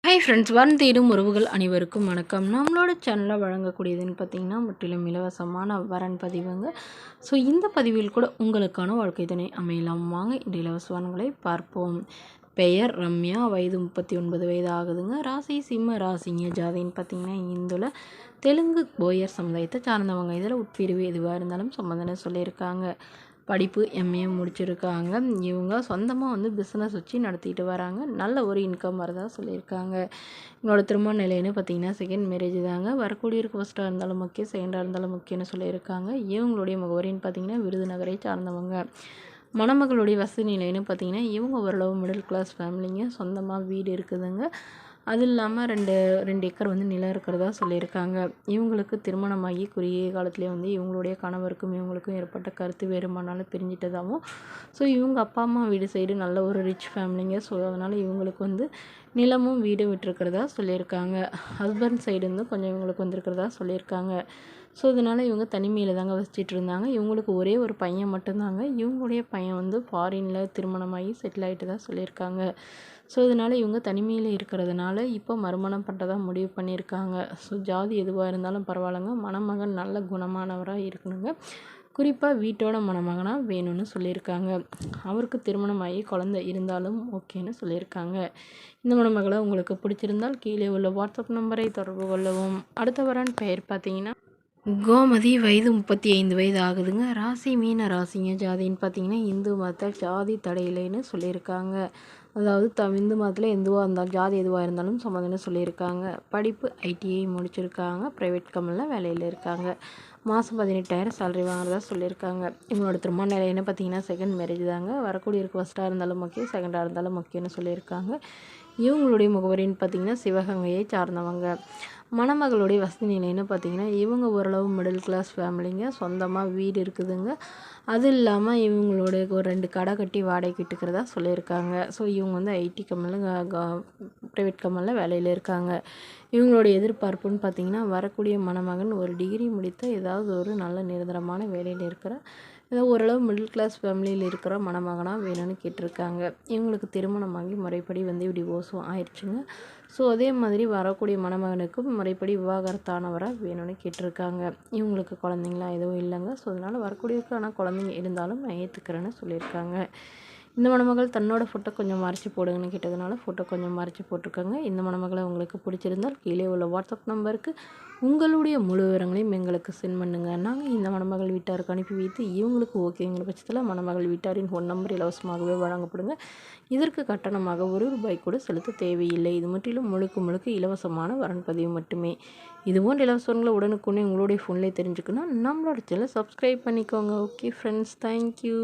Hi friends, வன் தேடும் உறவுகள் அனைவருக்கும் வணக்கம். நம்மளோட சேனலில் வழங்கக்கூடியதுன்னு பார்த்திங்கன்னா முற்றிலும் இலவசமான வரன் பதிவுங்க. ஸோ இந்த பதிவில் கூட உங்களுக்கான வாழ்க்கை துணை அமையலாம். வாங்க இந்த இலவச வரன்களை பார்ப்போம். பெயர் ரம்யா, வயது 39 வயது ஆகுதுங்க. ராசி சிம்ம ராசிங்க. ஜாதின்னு பார்த்திங்கன்னா இந்துல தெலுங்கு போயர் சமுதாயத்தை சார்ந்தவங்க. இதில் உட்பிரிவு எதுவாக இருந்தாலும் சம்மந்தனை சொல்லியிருக்காங்க. படிப்பு எம்ஏ முடிச்சிருக்காங்க. இவங்க சொந்தமாக பிஸ்னஸ் வச்சு நடத்திட்டு வராங்க. நல்ல ஒரு இன்கம் வரதா சொல்லியிருக்காங்க. இவங்களோட திருமண நிலைன்னு பார்த்திங்கன்னா செகண்ட் மேரேஜ் தாங்க. வரக்கூடியருக்கு ஃபஸ்ட்டாக இருந்தாலும் முக்கியம், செகண்டாக இருந்தாலும் முக்கியம்னு சொல்லியிருக்காங்க. இவங்களுடைய முகவரின்னு பார்த்திங்கன்னா விருதுநகரை சார்ந்தவங்க. மணமகளுடைய வசதி நிலைன்னு பார்த்திங்கன்னா இவங்க ஓரளவு மிடில் கிளாஸ் ஃபேமிலிங்க. சொந்தமாக வீடு இருக்குதுங்க. அது இல்லாமல் ரெண்டு ஏக்கர் நிலம் இருக்கிறதா சொல்லியிருக்காங்க. இவங்களுக்கு திருமணமாகி குறுகிய காலத்துலேயே இவங்களுடைய கணவருக்கும் இவங்களுக்கும் ஏற்பட்ட கருத்து வேறுபாடுனால பிரிஞ்சிட்டதாகவும், ஸோ இவங்க அப்பா அம்மா வீடு சைடு நல்ல ஒரு ரிச் ஃபேமிலிங்க. ஸோ அதனால் இவங்களுக்கு நிலமும் வீடும் விட்டுருக்கிறதா சொல்லியிருக்காங்க. ஹஸ்பண்ட் சைடு கொஞ்சம் இவங்களுக்கு வந்திருக்கிறதா சொல்லியிருக்காங்க. ஸோ இதனால் இவங்க தனிமையில் தாங்க வசிச்சிட்டு இருந்தாங்க. இவங்களுக்கு ஒரே ஒரு பையன் மட்டும்தாங்க. இவங்களுடைய பையன் ஃபாரினில் திருமணமாகி செட்டில் ஆகிட்டு தான் சொல்லியிருக்காங்க. ஸோ இதனால் இவங்க தனிமையில் இருக்கிறதுனால இப்போ மறுமணம் பண்ணுறதா முடிவு பண்ணியிருக்காங்க. ஸோ ஜாதி எதுவாக இருந்தாலும் பரவாயில்லைங்க, மணமகன் நல்ல குணமானவராக இருக்கணுங்க. குறிப்பாக வீட்டோட மணமகனாக வேணும்னு சொல்லியிருக்காங்க. அவருக்கு திருமணமாகி குழந்தை இருந்தாலும் ஓகேன்னு சொல்லியிருக்காங்க. இந்த மணமகளை உங்களுக்கு பிடிச்சிருந்தால் கீழே உள்ள வாட்ஸ்அப் நம்பரை தொடர்பு கொள்ளவும். அடுத்த வரன் பெயர் பார்த்தீங்கன்னா கோமதி, வயது 35 வயது ஆகுதுங்க. ராசி மீன ராசிங்க. ஜாதின்னு பார்த்தீங்கன்னா இந்து மதத்தில் ஜாதி தடையில்லைன்னு சொல்லியிருக்காங்க. அதாவது இந்து மதத்தில் எதுவாக இருந்தாலும் ஜாதி எதுவாக இருந்தாலும் சம்மந்தம்னு சொல்லியிருக்காங்க. படிப்பு ஐடிஐ முடிச்சிருக்காங்க. ப்ரைவேட் கம்பெனியில் வேலையில் இருக்காங்க. மாதம் 18,000 சேலரி வாங்குறதா சொல்லியிருக்காங்க. இவங்களோட திருமண நிலைன்னு பார்த்தீங்கன்னா செகண்ட் மேரேஜ் தாங்க. வரக்கூடியருக்கு ஃபஸ்ட்டாக இருந்தாலும் முக்கியம், செகண்டாக இருந்தாலும் முக்கியம்னு சொல்லியிருக்காங்க. இவங்களுடைய முகவரின்னு பார்த்திங்கன்னா சிவகங்கையை சார்ந்தவங்க. மணமகளுடைய வசதி நிலைன்னு பார்த்திங்கன்னா இவங்க ஓரளவு மிடில் கிளாஸ் ஃபேமிலிங்க. சொந்தமாக வீடு இருக்குதுங்க. அது இல்லாமல் இவங்களோட ஒரு 2 கடை கட்டி வாடகைக்கு விட்டுக்கிறதா சொல்லியிருக்காங்க. ஸோ இவங்க ஐடி கம்பெனியில் ப்ரைவேட் கம்பெனியில் வேலையில் இருக்காங்க. இவங்களோட எதிர்பார்ப்புன்னு பார்த்திங்கன்னா வரக்கூடிய மணமகன் ஒரு டிகிரி முடித்த ஏதாவது ஒரு நல்ல நிரந்தரமான வேலையில் இருக்கிற ஏதோ ஓரளவு மிடில் கிளாஸ் ஃபேமிலியில் இருக்கிற மணமகனாக வேணும்னு கேட்டிருக்காங்க. இவங்களுக்கு திருமணமாகி முறைப்படி டிவோர்ஸும் ஆயிடுச்சுங்க. ஸோ அதே மாதிரி வரக்கூடிய மணமகனுக்கும் முறைப்படி விவாகரத்தானவராக வேணும்னு கேட்டிருக்காங்க. இவங்களுக்கு குழந்தைங்களாம் எதுவும் இல்லைங்க. ஸோ அதனால் வரக்கூடியக்கான குழந்தைங்க இருந்தாலும் நான் ஏற்றுக்கிறேன்னு சொல்லியிருக்காங்க. இந்த மணமகள் தன்னோட ஃபோட்டோ கொஞ்சம் மறைச்சி போடுங்கன்னு கேட்டதுனால ஃபோட்டோ கொஞ்சம் மறைச்சி போட்டிருக்காங்க. இந்த மணமகளை உங்களுக்கு பிடிச்சிருந்தால் கீழே உள்ள வாட்ஸ்அப் நம்பருக்கு உங்களுடைய முழு விவரங்களையும் எங்களுக்கு சென்ட் பண்ணுங்கள். நாங்கள் இந்த மணமகள் வீட்டாருக்கு அனுப்பி வைத்து இவங்களுக்கு ஓகேங்கிற பட்சத்தில் மணமகள் வீட்டாரின் ஃபோன் நம்பர் இலவசமாகவே வழங்கப்படுங்க. இதற்கு கட்டணமாக ₹1 கூட செலுத்த தேவையில்லை. இது முற்றிலும் முழுக்க இலவசமான வரன் பதிவு மட்டுமே. இதுபோன்ற இலவசங்களை உடனுக்குடனே உங்களுடைய ஃபோன்லேயே தெரிஞ்சுக்கணும். நம்மளோட சேனலை சப்ஸ்கிரைப் பண்ணிக்கோங்க. Okay friends, thank you.